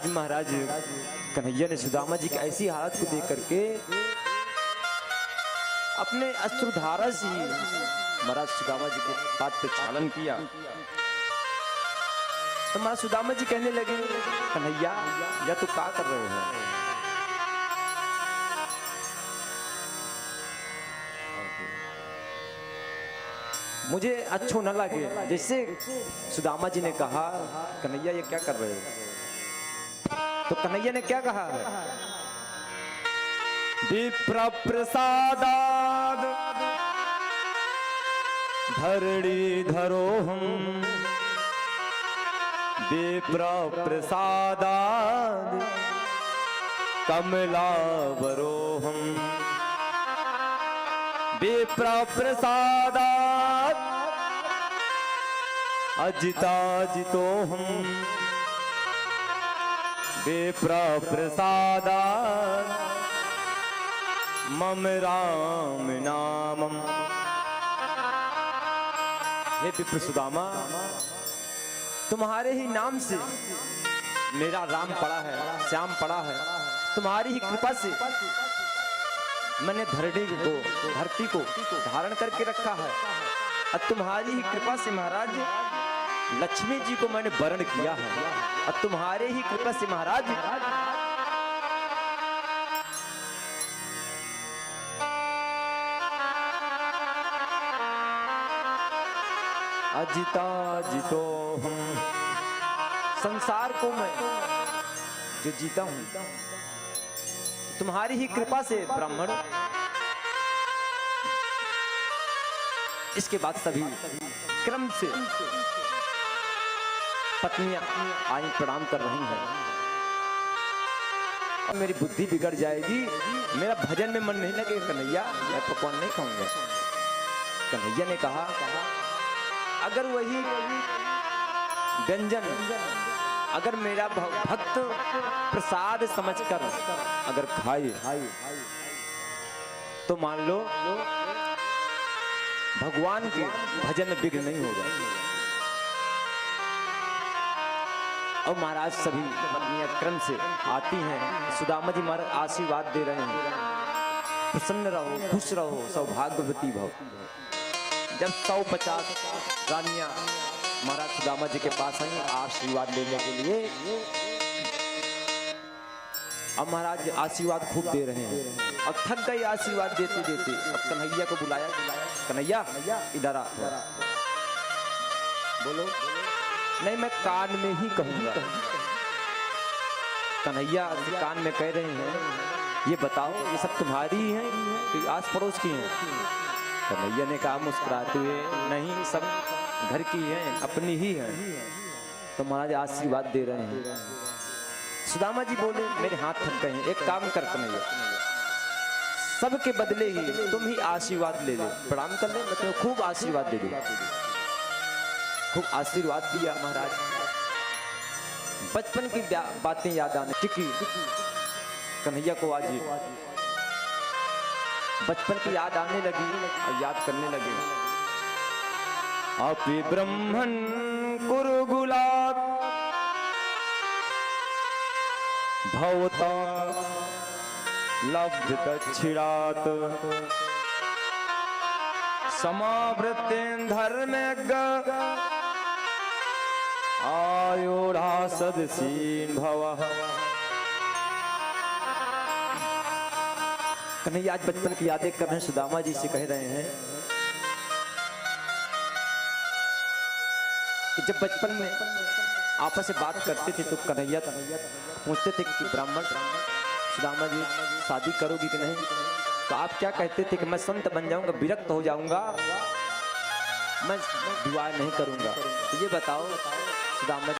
आज महाराज कन्हैया ने सुदामा जी की ऐसी हालत को देख करके अपने अश्रुधारा से महाराज सुदामा जी के बात पे छालन किया। तो महाराज सुदामा जी कहने लगे, कन्हैया या तू क्या कर रहे हो? मुझे अच्छो न लगे। जैसे सुदामा जी ने कहा, कन्हैया ये क्या कर रहे हो? तो कन्हैया ने क्या कहा? विप्र प्रसादाद धरणी धरोहम, विप्र प्रसादाद कमलावरोहम, विप्र प्रसादाद अजिताजितोहम, विप्र प्रसादाद मम राम नामम। हे विप्र सुदामा, तुम्हारे ही नाम से मेरा राम पड़ा है, श्याम पड़ा है। तुम्हारी ही कृपा से मैंने धरती को धारण करके रखा है। और तुम्हारी ही कृपा से महाराज लक्ष्मी जी को मैंने वरण किया है। और तुम्हारे ही कृपा से महाराज अजिता जितो हूं, संसार को मैं जो जीता हूं तुम्हारी ही कृपा से ब्राह्मण। इसके बाद सभी क्रम से पत्नियां आई प्रणाम कर रही हैं। और मेरी बुद्धि बिगड़ जाएगी, मेरा भजन में मन नहीं लगेगा कन्हैया, मैं पकवान नहीं खाऊंगा। कन्हैया ने कहा, अगर वही व्यंजन अगर मेरा भक्त प्रसाद समझकर अगर खाए तो मान लो भगवान के भजन में विघ्न नहीं होगा। और महाराज सभी पत्नियां क्रम से आती हैं। सुदामा जी महाराज आशीर्वाद दे रहे हैं, प्रसन्न रहो, खुश रहो, सौभाग्यवती भव। जब 150 रानियां महाराज सुदामा जी के पास आई आशीर्वाद लेने के लिए, अब महाराज आशीर्वाद खूब दे रहे हैं और थक गए आशीर्वाद देते देते। अब कन्हैया को बुलाया, कन्हैया इधर आ, बोलो। नहीं, मैं कान में ही कहूंगा। कन्हैया कान में कह रहे हैं, ये बताओ ये सब तुम्हारी हैं कि आस पड़ोस की हैं? कन्हैया ने कहा मुस्कुराते हुए, नहीं सब घर की हैं, अपनी ही हैं। तो महाराज आशीर्वाद दे रहे हैं। सुदामा जी बोले, मेरे हाथ थक गए हैं, एक काम कर कन्हैया, सबके बदले ही तुम ही आशीर्वाद ले ले, प्रणाम कर ले, मैं तुम्हें खूब आशीर्वाद दे दूं। खूब आशीर्वाद दिया महाराज। बचपन की बातें याद आने टिकी कन्हैया को। आज बचपन की याद आने लगी और याद करने लगे। अपि ब्रह्मन् कुरुगुलात् भवता लब्ध दक्षिणात्, समावृत्तेन धर्मज्ञ आयोढ़ा सदसीन भवः। कन्हैया आज बचपन की यादें कर रहे हैं, सुदामा जी से कह रहे हैं कि जब बचपन में आपस में बात करते थे तो कन्हैया पूछते थे कि ब्राह्मण सुदामा जी शादी करोगी कि नहीं? तो आप क्या कहते थे कि मैं संत बन जाऊंगा, विरक्त हो जाऊंगा, मैं विवाह नहीं करूंगा। तो ये बताओ सुदामा